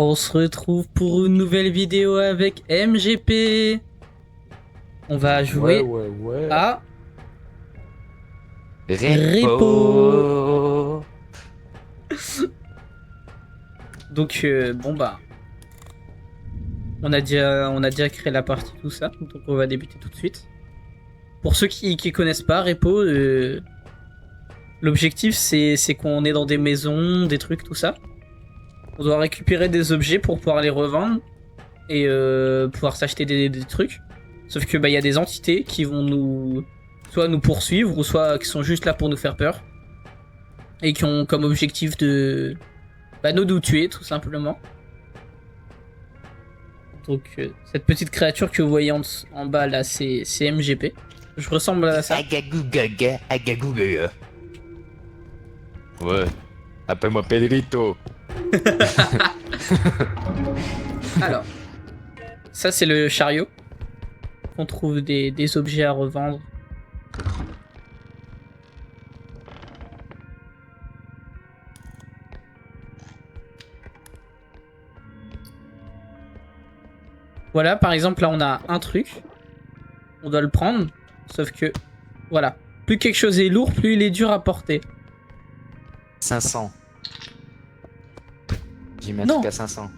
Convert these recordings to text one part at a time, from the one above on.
On se retrouve pour une nouvelle vidéo avec MGP. On va Ouais, jouer ouais, ouais. à Repo. Repo. Donc bon bah, on a déjà créé la partie tout ça, donc on va débuter tout de suite. Pour ceux qui connaissent pas Repo, l'objectif c'est qu'on est dans des maisons, des trucs tout ça. On doit récupérer des objets pour pouvoir les revendre et pouvoir s'acheter des trucs. Sauf que bah il y a des entités qui vont nous soit nous poursuivre ou soit qui sont juste là pour nous faire peur et qui ont comme objectif de bah, nous tuer tout simplement. Donc cette petite créature que vous voyez en bas là c'est MGP. Je ressemble à ça. Agagougaga, agagougaga. Ouais. Appelle-moi Pedrito. Alors ça c'est le chariot. On trouve des objets à revendre. Voilà, par exemple, là, on a un truc. On doit le prendre. Sauf que, voilà. Plus quelque chose est lourd, plus il est dur à porter. 500. J'ai mis un truc Non. à 500.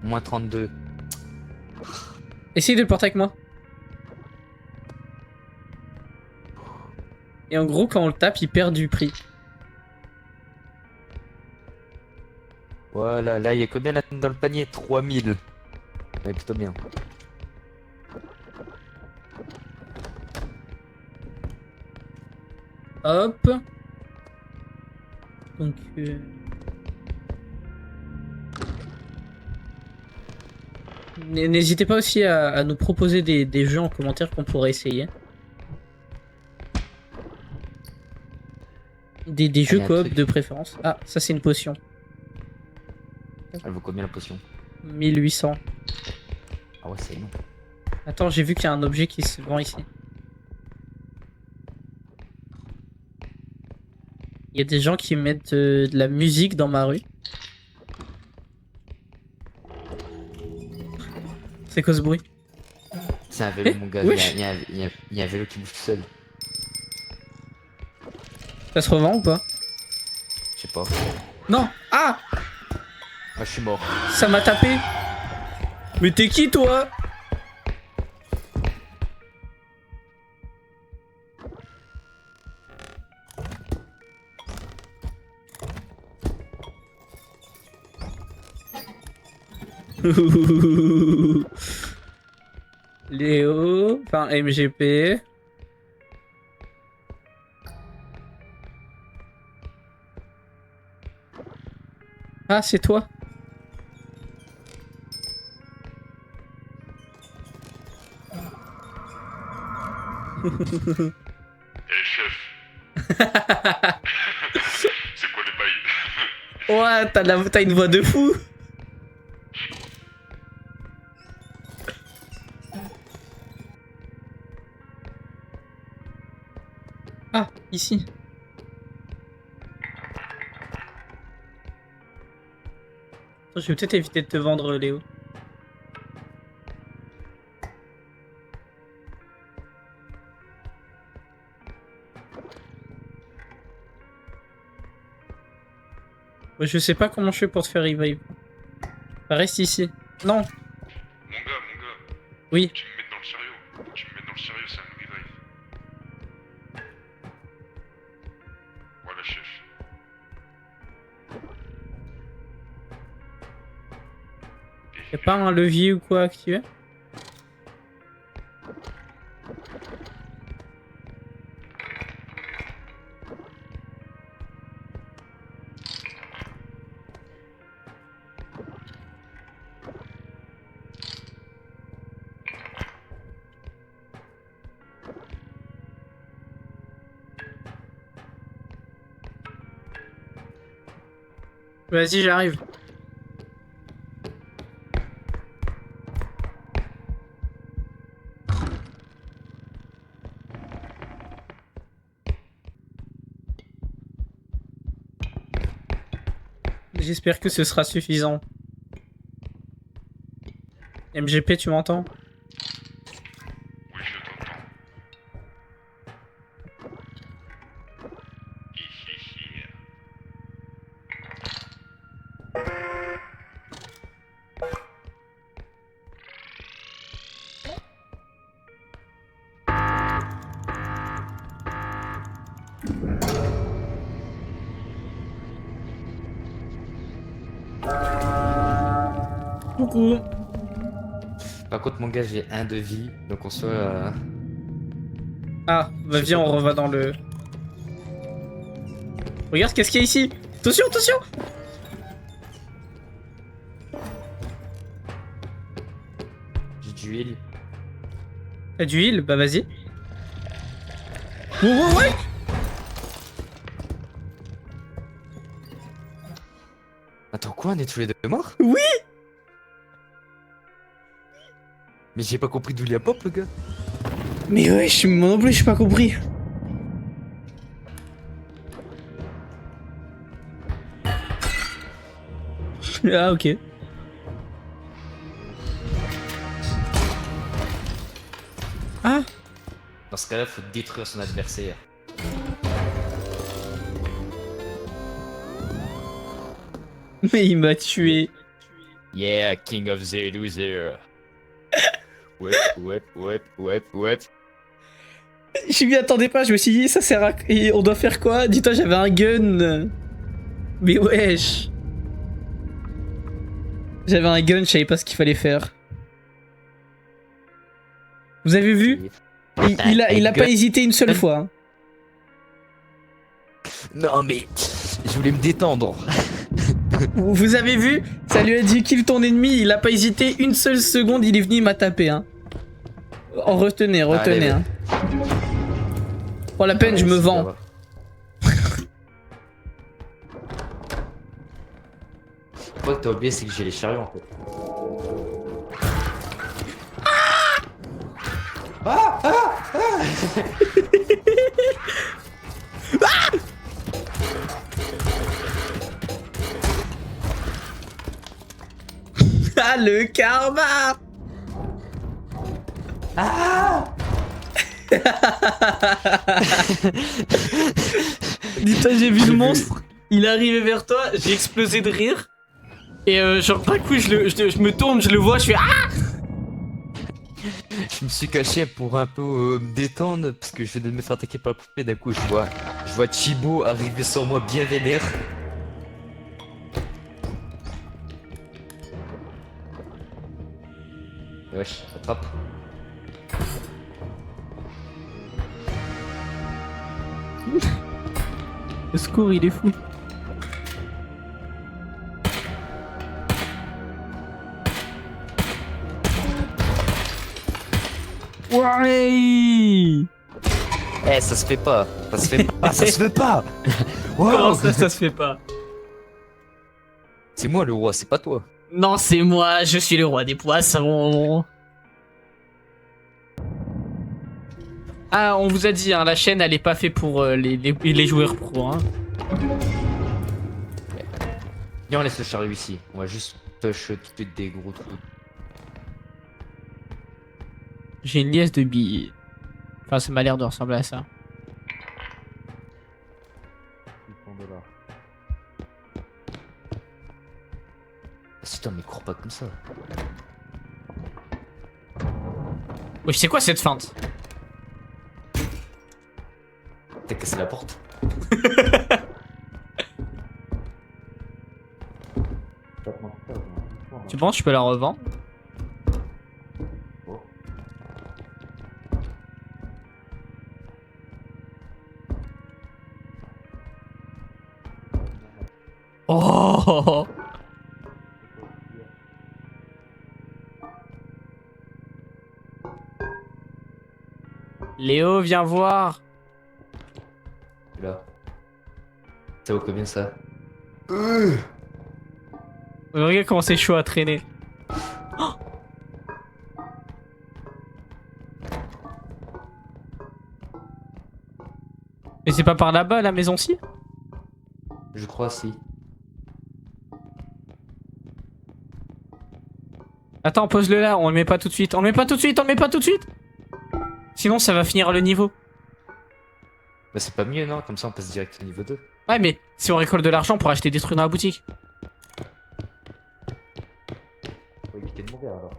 Moins 32. Essaye de le porter avec moi. Et en gros, quand on le tape, il perd du prix. Voilà, là, il y a combien là dans le panier? 3000. Ouais, plutôt bien. Hop. Donc... N'hésitez pas aussi à nous proposer des jeux en commentaire qu'on pourrait essayer. Des Ah, il jeux y a un coop truc. de préférence. Ah, ça c'est une potion. Elle vaut combien la potion? 1800. Ah ouais, c'est long. Attends, j'ai vu qu'il y a un objet qui se vend ici. Il y a des gens qui mettent de la musique dans ma rue. C'est quoi ce bruit? C'est un vélo, Eh, mon gars. wesh, Il y a un vélo qui bouge tout seul. ça se revend ou pas? Je sais pas. Non. Ah, Ah, je suis mort. ça m'a tapé. Mais t'es qui toi? Léo, enfin MGP. Ah, c'est toi. Eh chef, c'est quoi les bails? Ouais, t'as une voix de fou. Ah, ici. Attends, je vais peut-être éviter de te vendre, Léo. Ouais, je sais pas comment je fais pour te faire revive. Bah, reste ici. Non, Mon gars, oui. tu me mets dans le sérieux. Tu me mets dans le sérieux, c'est un revive. Voilà chef. Y'a pas un levier ou quoi activé? Vas-y, j'arrive. J'espère que ce sera suffisant. MGP, tu m'entends? Oui, je t'entends. Hi, hi, hi. Coucou. Par contre, mon gars, j'ai 1 de vie, donc on soit. Ah, bah Je sais viens, pas. on reva dans le... Regarde, qu'est-ce qu'il y a ici? Attention, attention! J'ai du heal. T'as du heal? Bah vas-y. Ouais, ouais, ouais! Attends, quoi? On est tous les deux morts? Oui! Mais j'ai pas compris d'où il y a pop, le gars. Mais ouais, moi non plus, j'ai pas compris. Ah, ok. Ah! Dans ce cas-là, faut détruire son adversaire. Mais il m'a tué. Yeah, King of the Loser. Ouais, ouais, ouais, ouais, ouais. Je m'y attendais pas, je me suis dit, ça sert à... Et on doit faire quoi? Dis-toi, j'avais un gun. Mais wesh. J'avais un gun, je savais pas ce qu'il fallait faire. Vous avez vu? Il a pas hésité une seule fois. Hein. Non, mais je voulais me détendre. Vous avez vu? Ça lui a dit kill ton ennemi, il a pas hésité une seule seconde, il est venu, il m'a tapé. Hein. Oh, retenez, retenez. Allez, Hein. Pour la peine, je me vends. Toi, t'as oublié, c'est que j'ai les chariots en fait. Ah, le karma! Dis-toi, j'ai vu le monstre, il est arrivé vers toi, j'ai explosé de rire. Et genre d'un coup, je me tourne, je le vois, je fais ah! Je me suis caché pour un peu me détendre parce que je venais de me faire attaquer par la poupée. D'un coup, je vois Chibo arriver sur moi bien vénère. Wesh, attrape. Le secours, il est fou. Ouais! Eh, ça se fait pas. Ça se fait pas. Ça se fait pas. Comment Wow. ça se fait pas? C'est moi le roi, c'est pas toi. Non, c'est moi, je suis le roi des poissons. Ah, on vous a dit, hein, la chaîne, elle est pas faite pour les joueurs pro. Hein. Viens, on laisse le chariot ici. On va juste push tout de suite des gros trucs. J'ai une liasse de billes. Enfin, ça m'a l'air de ressembler à ça. Putain, mais cours pas comme ça. Oui, c'est quoi cette feinte? T'as cassé la porte. Tu penses que je peux la revendre? Oh! Léo, viens voir. Là. Ça vaut combien ça? Regarde comment c'est chaud à traîner. Oh, mais c'est pas par là-bas la maison-ci? Je crois si. Attends, pose-le là, on le met pas tout de suite. On le met pas tout de suite, on le met pas tout de suite. Sinon, ça va finir le niveau. Bah c'est pas mieux non, comme ça on passe direct au niveau 2. Ouais, mais si on récolte de l'argent pour acheter des trucs dans la boutique. Faut éviter de mourir alors.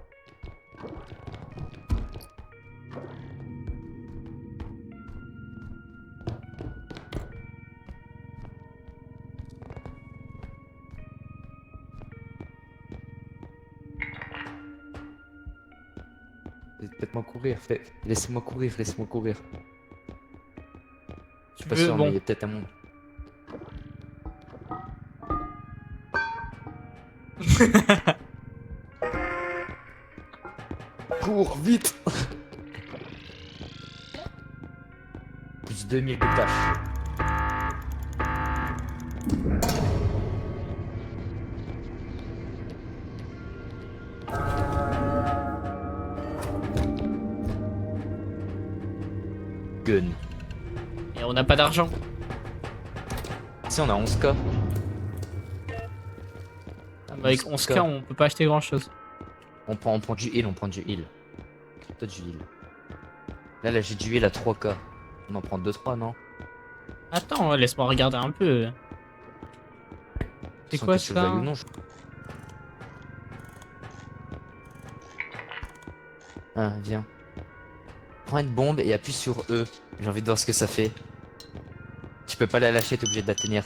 Faites-moi courir, laissez-moi courir, laissez-moi courir. Je suis pas sûr, mais il y a peut-être un monde. Cours, vite. Plus 2000 de cash. Gun. Et on n'a pas d'argent. Si on a 11K. Ah bah avec 11K, on peut pas acheter grand chose. On prend du heal, on prend du heal. Toi du heal. Là j'ai du heal à 3K. On en prend 2-3 non? Attends, laisse-moi regarder un peu. C'est Sans quoi que tu le veuilles ça? ou non, Ah, viens. Prends une bombe et appuie sur E. J'ai envie de voir ce que ça fait. Tu peux pas la lâcher, t'es obligé de la tenir.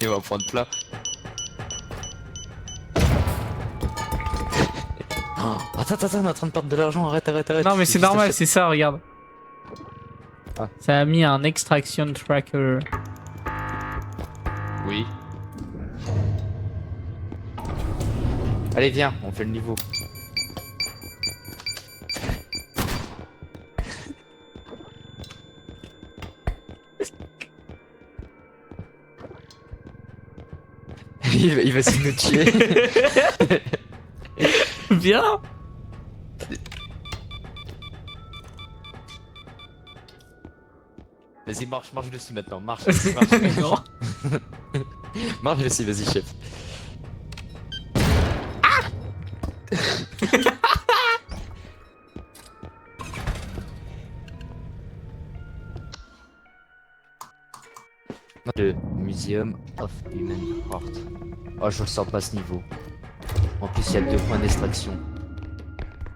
Et on va prendre plein. Oh, attends, on est en train de perdre de l'argent, arrête. Non mais c'est normal, c'est ça, regarde. Ah. Ça a mis un extraction tracker. Oui. Allez, viens, on fait le niveau. il va essayer de nous tuer. Viens. Vas-y, marche dessus maintenant, marche. Non. Marche dessus, vas-y, chef. Le Museum of Human Heart. Oh, je le sens pas ce niveau. En plus, il y a 2 points d'extraction.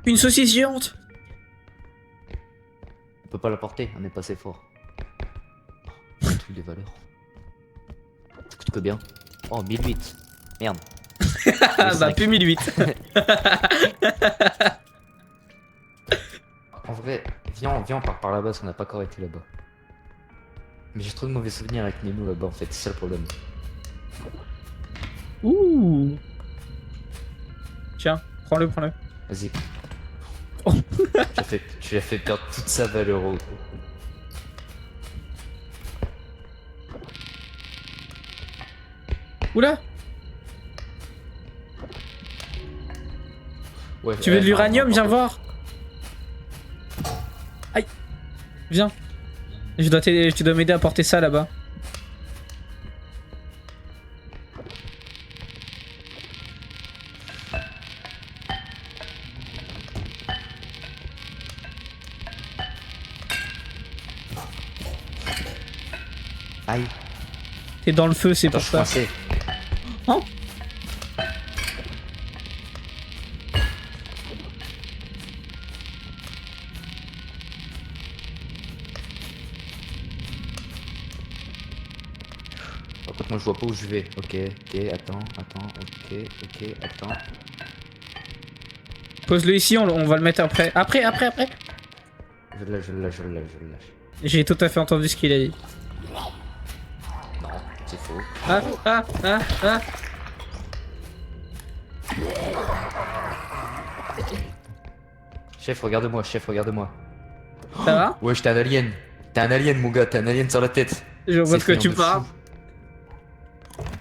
Une saucisse géante. On peut pas la porter, on est pas assez fort. Oh, un truc des valeurs. Ça coûte combien? Oh, 1008. Merde. Ah bah plus 1008. En vrai, viens, on part par là-bas parce qu'on n'a pas encore été là-bas. Mais j'ai trop de mauvais souvenirs avec Nemo là-bas en fait, c'est ça le problème. Ouh. Tiens, prends-le. Vas-y. Oh. Tu l'as fait perdre toute sa valeur au. Oula. Ouais, Tu veux de l'uranium? non, Viens voir. Aïe. Viens. Tu dois m'aider à porter ça là-bas. Aïe. T'es dans le feu, c'est Attends, pour je suis ça. coincé. Hein? Par contre, moi je vois pas où je vais. Ok, attends, ok, attends. Pose-le ici, on va le mettre après. Après. Je le lâche. J'ai tout à fait entendu ce qu'il a dit. Non, c'est faux. Ah. Chef, regarde-moi. Ça va? Ouais, t'es un alien. T'es un alien, mon gars, t'es un alien sur la tête. Je vois de quoi C'est tu de parles. fou.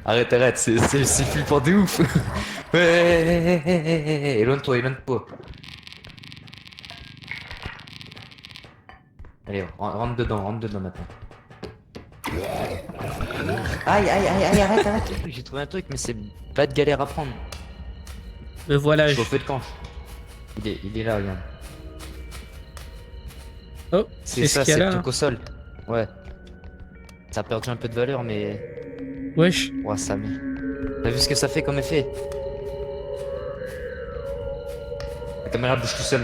Arrête, c'est flippant de ouf. Ouais, éloigne-toi. Allez, rentre dedans maintenant. Aïe, arrête. J'ai trouvé un truc, mais c'est pas de galère à prendre. Le voilà. Je suis au feu de camp. Il est là, regarde. Oh, C'est ça, ce qu'il y c'est a le là. truc au sol. Ouais. Ça a perdu un peu de valeur, mais. Wesh. Ouais, ça met. T'as vu ce que ça fait comme effet? Ma caméra bouge tout seul.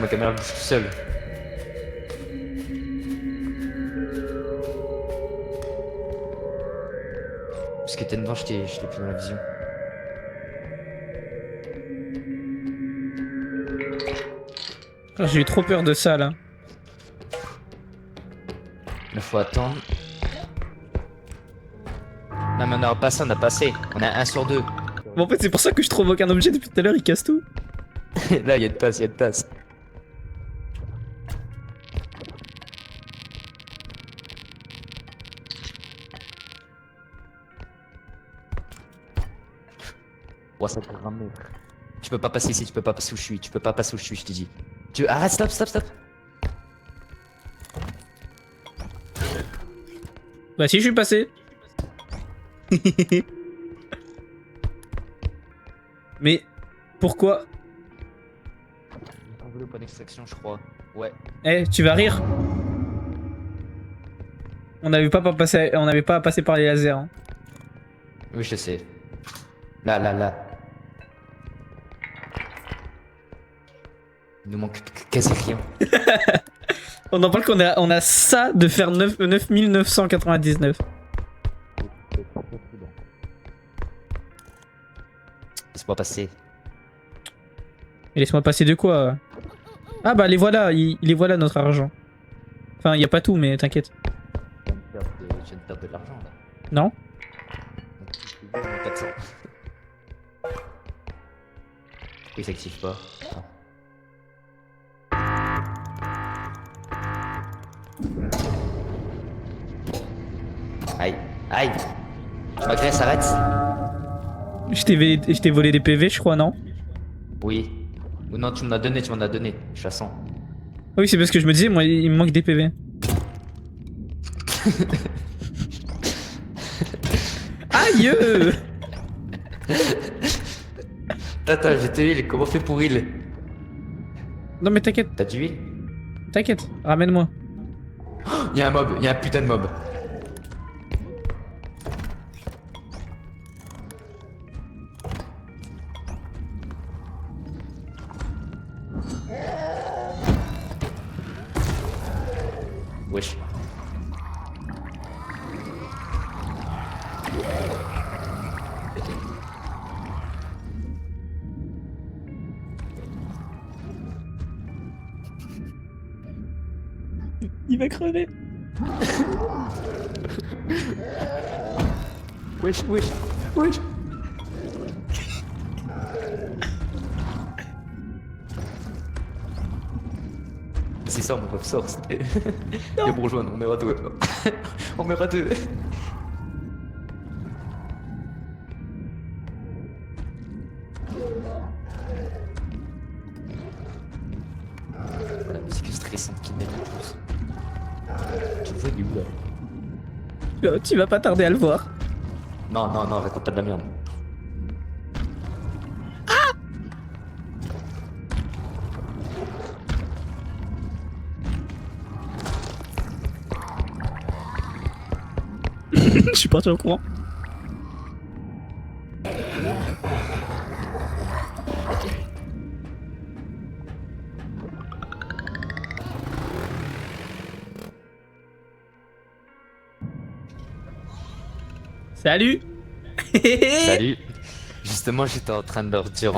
Parce que t'es dedans, je t'ai plus dans la vision. Ah, j'ai eu trop peur de ça là. Il faut attendre. Non, mais on n'a pas ça, on a passé. On a 1 sur 2. Bon, en fait, c'est pour ça que je trouve aucun objet depuis tout à l'heure, il casse tout. Là, il y a de passe. Ouais, ça peut ramener. Tu peux pas passer ici, tu peux pas passer où je suis, je te dis. Arrête, stop. Bah, si, je suis passé. Mais pourquoi? On voulait au point d'extraction, je crois. Ouais. Eh, tu vas rire. On n'avait pas à passer par les lasers. Hein. Oui, je sais. Là. Il nous manque quasi rien. On en parle on a ça de faire 9999. Laisse-moi passer. Et laisse-moi passer de quoi? Ah bah les voilà, les voilà notre argent. Enfin, il y a pas tout, mais t'inquiète. Je viens de perdre de l'argent là. Non? 400. Il s'active pas. Aïe. Tu m'agresses, arrête. Je t'ai volé des PV, je crois, non? Oui. Ou non, tu m'en as donné. Je suis à 100. Ah oui, c'est parce que je me disais, moi, il me manque des PV. Aïe! Attends, j'ai tes huiles. Comment on fait pour huile? Non mais t'inquiète, T'as du huile? ramène-moi. Y'a un mob, y'a un putain de mob. Wesh. Il va crever. Wesh. C'est ça mon professeur, c'était... Viens me rejoindre, on meurt à deux. On meurt à deux. La musique stressante qui m'aide le plus. Tu le vois, il est où là? Tu vas pas tarder à le voir. Non, raconte pas de la merde. Je suis parti au courant. Salut. Salut. Justement, j'étais en train de leur dire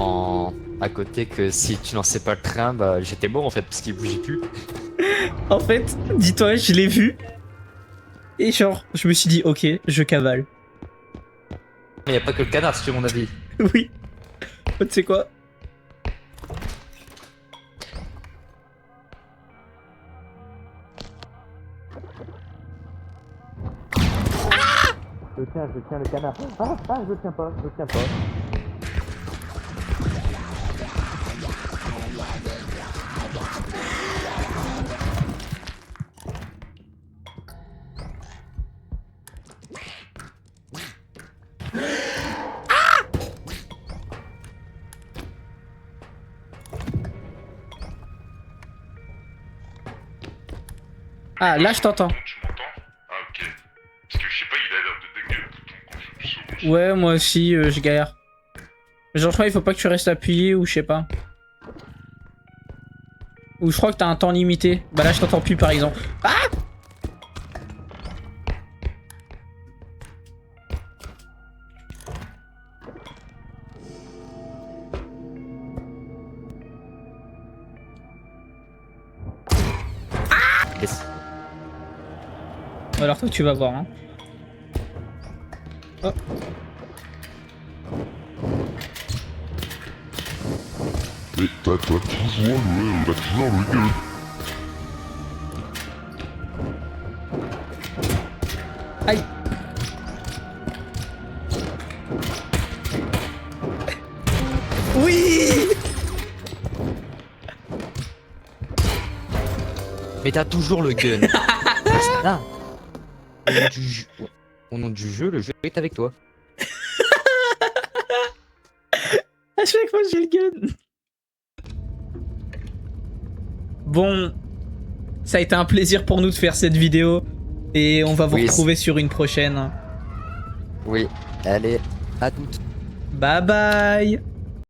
à côté que si tu lançais pas le train, bah j'étais mort en fait parce qu'il bougeait plus. En fait, dis-toi, je l'ai vu. Et genre, je me suis dit, ok, je cavale. Mais y a pas que le canard, si tu veux mon avis. Oui. Tu sais quoi? Je tiens le canard. Je le tiens pas. Ah, là je t'entends. Tu m'entends? Ah, ok. Parce que je sais pas, il a l'air de dégueu tout le temps quand je me sauve. Ouais, moi aussi, je galère. Genre, je crois qu'il faut pas que tu restes appuyé ou je sais pas. Ou je crois que t'as un temps limité. Bah là, je t'entends plus par exemple. Ah! Yes. Alors toi, tu vas voir. Hein. Oh. Mais t'as toujours le gueule. Aïe! Oui! Mais t'as toujours le gun. Ah. Au nom du jeu, le jeu est avec toi. À chaque fois, j'ai le gun. Bon, ça a été un plaisir pour nous de faire cette vidéo. Et on va vous Oui, retrouver sur une prochaine. Oui. Allez, à toutes. Bye bye!